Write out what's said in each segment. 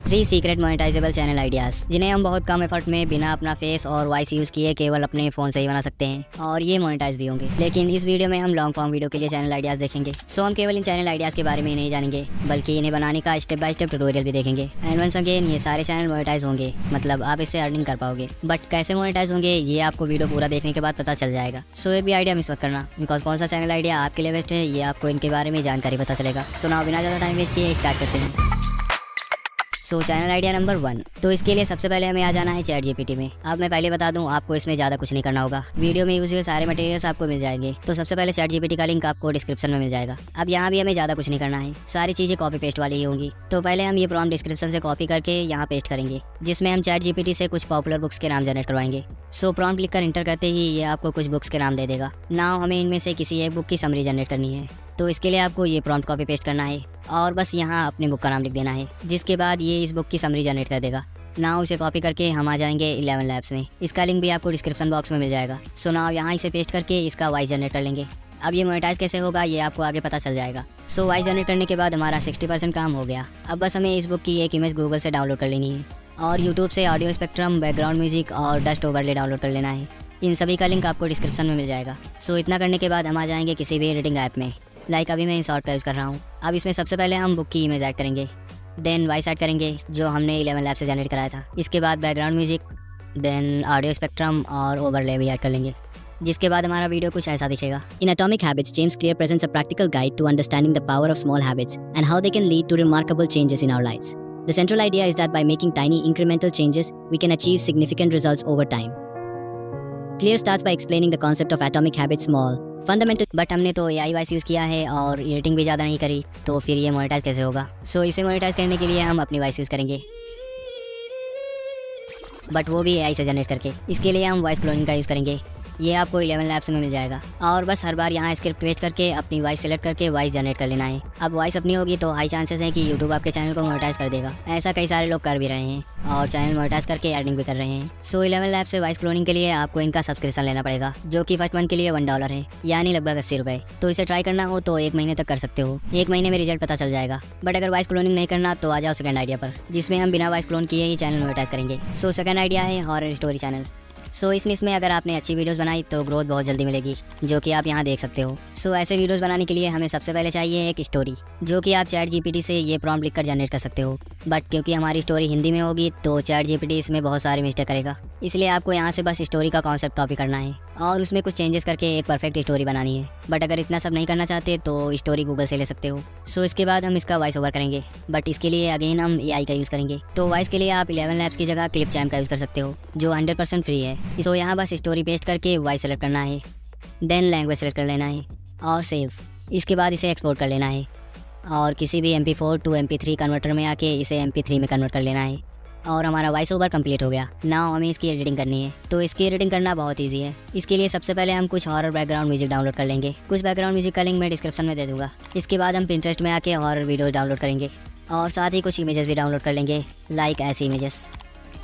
3 secret monetisable channel ideas जिन्हें हम बहुत कम एफर्ट में बिना अपना फेस और वॉइस यूज़ किए केवल अपने फ़ोन से ही बना सकते हैं और ये मोनेटाइज भी होंगे। लेकिन इस वीडियो में हम लॉन्ग फॉर्म वीडियो के लिए चैनल आइडियाज़ देखेंगे। सो हम केवल इन चैनल आइडियाज़ के बारे में ही नहीं जानेंगे बल्कि इन्हें बनाने का स्टेप बाय स्टेप ट्यूटोरियल भी देखेंगे। एंड वंस अगेन ये सारे चैनल मोनेटाइज होंगे, मतलब आप इससे अर्निंग कर पाओगे। बट कैसे मोनेटाइज होंगे ये आपको वीडियो पूरा देखने के बाद पता चल जाएगा। सो एक भी आइडिया मिस मत करना, बिकॉज कौन सा चैनल आइडिया आपके लिए बेस्ट है ये आपको इनके बारे में जानकारी पता चलेगा। सो ना बिना ज़्यादा टाइम वेस्ट किए स्टार्ट करते हैं। सो चैनल आइडिया नंबर 1, तो इसके लिए सबसे पहले हमें आ जाना है चैट जीपीटी में। अब मैं पहले बता दूं, आपको इसमें ज़्यादा कुछ नहीं करना होगा। वीडियो में यूज हुए सारे मटेरियल्स आपको मिल जाएंगे। तो सबसे पहले चैट जीपीटी का लिंक आपको डिस्क्रिप्शन में मिल जाएगा। अब यहाँ भी हमें ज़्यादा कुछ नहीं करना है, सारी चीज़ें कॉपी पेस्ट वाली ही होंगी। तो पहले हम ये प्रॉम्प्ट डिस्क्रिप्शन से कॉपी करके यहाँ पेस्ट करेंगे, जिसमें हम चैट जीपीटी से कुछ पॉपुलर बुक्स के नाम जनरेट करवाएंगे। सो प्रॉम्प्ट लिखकर इंटर करते ही ये आपको कुछ बुक्स के नाम दे देगा। नाउ हमें इनमें से किसी एक बुक की समरी जनरेट करनी है। तो इसके लिए आपको ये प्रॉम्प्ट कॉपी पेस्ट करना है और बस यहाँ अपने बुक का नाम लिख देना है, जिसके बाद ये इस बुक की समरी जनरेट कर देगा। नाउ इसे कॉपी करके हम आ जाएंगे 11 लैब्स में। इसका लिंक भी आपको डिस्क्रिप्शन बॉक्स में मिल जाएगा। सो नाउ यहाँ इसे पेस्ट करके इसका वॉइस जनरेट कर लेंगे। अब ये मोनेटाइज कैसे होगा ये आपको आगे पता चल जाएगा। सो वॉइस जनरेट करने के बाद हमारा 60% काम हो गया। अब बस हमें इस बुक की एक इमेज गूगल से डाउनलोड कर लेनी है और यूट्यूब से ऑडियो स्पेक्ट्रम, बैकग्राउंड म्यूजिक और डस्ट ओवरले डाउनलोड कर लेना है। इन सभी का लिंक आपको डिस्क्रिप्शन में मिल जाएगा। सो इतना करने के बाद हम आ जाएंगे किसी भी एडिटिंग ऐप में। लाइक अभी मैं इंसॉर्ट का यूज़ कर रहा हूँ। अब इसमें सबसे पहले हम बुक की इमेज ऐड करेंगे, देन वॉइस ऐड करेंगे जो हमने 11 लैब से जनरेट कराया था। इसके बाद background music, then audio spectrum और ओवरले भी ऐड कर लेंगे, जिसके बाद हमारा वीडियो कुछ ऐसा दिखेगा। In atomic habits, James Clear presents a practical guide to understanding the power of small habits and how they can lead to remarkable changes in our lives. The central idea is that by making tiny incremental changes, we can achieve significant results over time. Clear starts by explaining the concept of atomic habits small, fundamental. But हमने तो AI voice use किया है और editing भी ज़्यादा नहीं करी, तो फिर ये मोनेटाइज कैसे होगा? सो इसे मोनेटाइज करने के लिए हम अपनी वॉइस यूज़ करेंगे, बट वो भी AI से जनरेट करके। इसके लिए हम वॉइस क्लोनिंग का यूज़ करेंगे। ये आपको 11 लैब्स में मिल जाएगा और बस हर बार यहाँ स्क्रिप्ट पेस्ट करके अपनी वॉइस सेलेक्ट करके वॉइस जनरेट कर लेना है। अब वॉइस अपनी होगी तो हाई चांसेस है कि यूट्यूब आपके चैनल को मोनेटाइज कर देगा। ऐसा कई सारे लोग कर भी रहे हैं और चैनल मोनेटाइज करके अर्निंग भी कर रहे हैं। सो 11 लैब्स से वॉइस क्लोनिंग के लिए आपको इनका सब्सक्रिप्शन लेना पड़ेगा, जो कि फर्स्ट मंथ के लिए $1 है, यानी लगभग 80 रुपये। तो इसे ट्राई करना हो तो 1 महीने तक कर सकते हो। 1 महीने में रिजल्ट पता चल जाएगा। बट अगर वॉइस क्लोनिंग नहीं करना तो आ जाओ सेकंड आइडिया पर, जिसमें हम बिना वॉइस क्लोन किए ही चैनल मोनेटाइज करेंगे। सो सेकंड आइडिया है हॉरर स्टोरी चैनल। सो इस निश में अगर आपने अच्छी वीडियोस बनाई तो ग्रोथ बहुत जल्दी मिलेगी, जो कि आप यहाँ देख सकते हो। सो ऐसे वीडियोस बनाने के लिए हमें सबसे पहले चाहिए एक स्टोरी, जो कि आप चैट जीपीटी से ये प्रॉम्प्ट लिखकर जनरेट कर सकते हो। बट क्योंकि हमारी स्टोरी हिंदी में होगी तो चैट जीपीटी इसमें बहुत सारी मिस्टेक करेगा, इसलिए आपको यहाँ से बस स्टोरी का कॉन्सेप्ट कॉपी करना है और उसमें कुछ चेंजेस करके एक परफेक्ट स्टोरी बनानी है। बट अगर इतना सब नहीं करना चाहते तो स्टोरी गूगल से ले सकते हो। सो इसके बाद हम इसका वॉइस ओवर करेंगे, बट इसके लिए अगेन हम AI का यूज़ करेंगे। तो वॉइस के लिए आप 11 लैब्स की जगह क्लिपचैम्प का यूज़ कर सकते हो, जो 100% फ्री है। सो यहाँ बस स्टोरी पेस्ट करके वॉइस सेलेक्ट करना है, देन लैंग्वेज सेलेक्ट कर लेना है और सेव। इसके बाद इसे एक्सपोर्ट कर लेना है और किसी भी MP4 टू MP3 कन्वर्टर में आके इसे MP3 में कन्वर्ट कर लेना है और हमारा वॉइस ओवर कंप्लीट हो गया। नाउ हमें इसकी एडिटिंग करनी है। तो इसकी एडिटिंग करना बहुत इजी है। इसके लिए सबसे पहले हम कुछ हॉरर बैकग्राउंड म्यूजिक डाउनलोड कर लेंगे। कुछ बैकग्राउंड म्यूजिक का लिंक मैं डिस्क्रिप्शन में दे दूंगा। इसके बाद हम पिंटरेस्ट में आके हॉरर वीडियोस डाउनलोड करेंगे और साथ ही कुछ इमेजेस भी डाउनलोड कर लेंगे, लाइक ऐसी इमेजेस।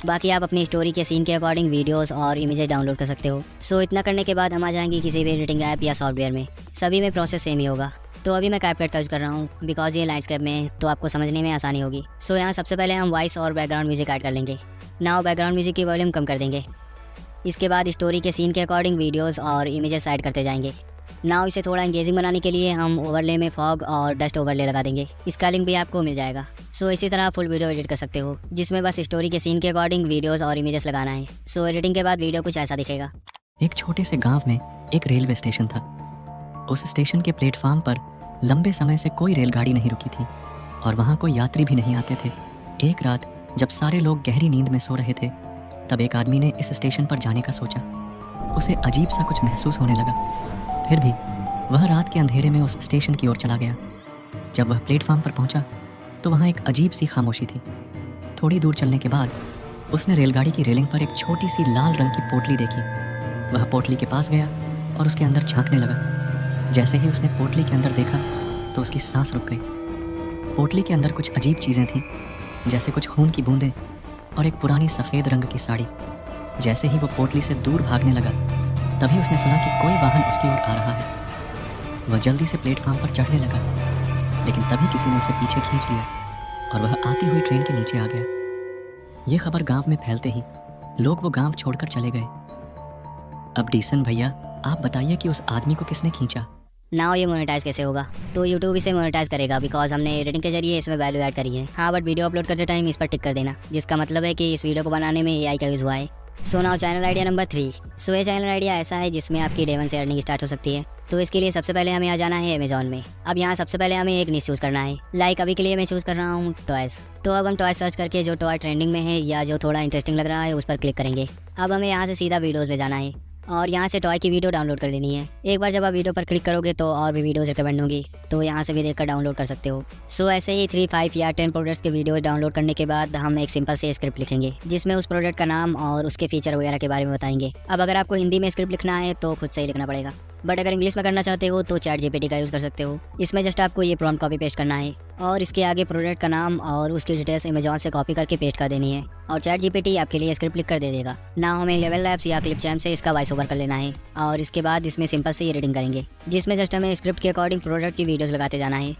बाकी आप अपनी स्टोरी के सीन के अकॉर्डिंग वीडियोस और इमेजेस डाउनलोड कर सकते हो। सो इतना करने के बाद हम आ जाएंगे किसी भी एडिटिंग ऐप या सॉफ्टवेयर में। सभी में प्रोसेस सेम ही होगा। तो अभी मैं कैपकट का यूज़ कर रहा हूँ बिकॉज ये लाइटस्केप में है, तो आपको समझने में आसानी होगी। सो यहाँ सबसे पहले हम वॉइस और बैकग्राउंड म्यूजिक ऐड कर लेंगे। नाउ बैकग्राउंड म्यूजिक की वॉल्यूम कम कर देंगे। इसके बाद स्टोरी के सीन के अकॉर्डिंग वीडियोस और इमेजेस ऐड करते जाएंगे। नाउ इसे थोड़ा एंगेजिंग बनाने के लिए हम ओवरले में फॉग और डस्ट ओवरले लगा देंगे। इसका लिंक भी आपको मिल जाएगा। सो इसी तरह फुल वीडियो एडिट कर सकते हो, जिसमें बस स्टोरी के सीन के अकॉर्डिंग वीडियोस और इमेजेस लगाना है। सो एडिटिंग के बाद वीडियो कुछ ऐसा दिखेगा। एक छोटे से गांव में एक रेलवे स्टेशन था। उस स्टेशन के प्लेटफार्म पर लंबे समय से कोई रेलगाड़ी नहीं रुकी थी और वहाँ कोई यात्री भी नहीं आते थे। एक रात जब सारे लोग गहरी नींद में सो रहे थे, तब एक आदमी ने इस स्टेशन पर जाने का सोचा। उसे अजीब सा कुछ महसूस होने लगा। फिर भी वह रात के अंधेरे में उस स्टेशन की ओर चला गया। जब वह प्लेटफार्म पर पहुंचा तो वहाँ एक अजीब सी खामोशी थी। थोड़ी दूर चलने के बाद उसने रेलगाड़ी की रेलिंग पर एक छोटी सी लाल रंग की पोटली देखी। वह पोटली के पास गया और उसके अंदर झांकने लगा। जैसे ही उसने पोटली के अंदर देखा तो उसकी सांस रुक गई। पोटली के अंदर कुछ अजीब चीज़ें थीं, जैसे कुछ खून की बूंदें और एक पुरानी सफ़ेद रंग की साड़ी। जैसे ही वो पोटली से दूर भागने लगा, तभी उसने सुना कि कोई वाहन उसकी ओर आ रहा है। वह जल्दी से प्लेटफार्म पर चढ़ने लगा, लेकिन तभी किसी ने उसे पीछे खींच लिया। और वह आती हुई ट्रेन के नीचे आ गया। ये खबर गांव में फैलते ही लोग वो गांव छोड़कर चले गए। अब डीसन भैया, आप बताइए कि उस आदमी को किसने खींचा? ना ये मोनेटाइज कैसे होगा? तो यूट्यूब इसे मोनेटाइज करेगा बिकॉज हमने एडिटिंग के जरिए इसमें वैल्यू ऐड करी है। हाँ, बट वीडियो अपलोड करते टाइम इस पर टिक कर देना, जिसका मतलब है कि इस वीडियो को बनाने में एआई का यूज़ हुआ है। So now channel idea number 3। सो ये चैनल आइडिया ऐसा है जिसमें आपकी डे 1 से अर्निंग स्टार्ट हो सकती है। तो इसके लिए सबसे पहले हमें आ जाना है अमेजॉन में। अब यहाँ सबसे पहले हमें एक निश चूज़ करना है। लाइक अभी के लिए मैं चूज़ कर रहा हूँ टॉयज़। तो अब हम टॉयज़ सर्च करके जो टॉय ट्रेंडिंग में है या जो थोड़ा इंटरेस्टिंग लग रहा है उस पर क्लिक करेंगे। अब हमें यहाँ से सीधा वीडियोज़ में जाना है और यहाँ से टॉय की वीडियो डाउनलोड कर लेनी है। एक बार जब आप वीडियो पर क्लिक करोगे तो और भी वीडियोज़ रिकमेंड होंगी, तो यहाँ से भी देखकर डाउनलोड कर सकते हो। सो ऐसे ही 3, 5 या 10 प्रोडक्ट्स के वीडियो डाउनलोड करने के बाद हम एक सिंपल से स्क्रिप्ट लिखेंगे जिसमें उस प्रोडक्ट का नाम और उसके फीचर वगैरह के बारे में बताएंगे। अब अगर आपको हिंदी में स्क्रिप्ट लिखना है तो खुद से ही लिखना पड़ेगा, बट अगर इंग्लिश में करना चाहते हो तो चैट जीपीटी का यूज़ कर सकते हो। इसमें जस्ट आपको ये प्रॉम्प्ट कॉपी पेस्ट करना है और इसके आगे प्रोडक्ट का नाम और उसकी डिटेल्स अमेजॉन से कॉपी करके पेस्ट कर देनी है और चैट जीपीटी आपके लिए स्क्रिप्ट लिख कर दे देगा। ना हमें लेवल लैब्स या क्लिपचैम्प से इसका वॉइस ओवर कर लेना है और इसके बाद इसमें सिंपल से एडिटिंग करेंगे जिसमें जस्ट हमें स्क्रिप्ट के अकॉर्डिंग प्रोडक्ट की वीडियोस लगाते जाना है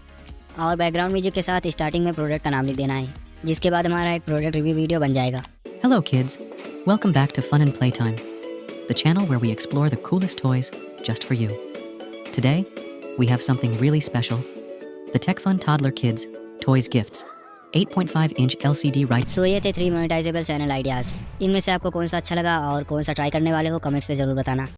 और बैकग्राउंड म्यूजिक के साथ स्टार्टिंग में प्रोडक्ट का नाम लिख देना है, जिसके बाद हमारा एक प्रोडक्ट रिव्यू वीडियो बन जाएगा। Hello kids, welcome back to Fun and Playtime, the channel where we explore the coolest toys just for you. Today, we have something really special. The Tech Fun Toddler Kids Toys Gifts 8.5-inch LCD right. सो ये थे 3 monetisable channel ideas. इनमें से आपको कौन सा अच्छा लगा और कौन सा ट्राई करने वाले हो कमेंट्स पे ज़रूर बताना।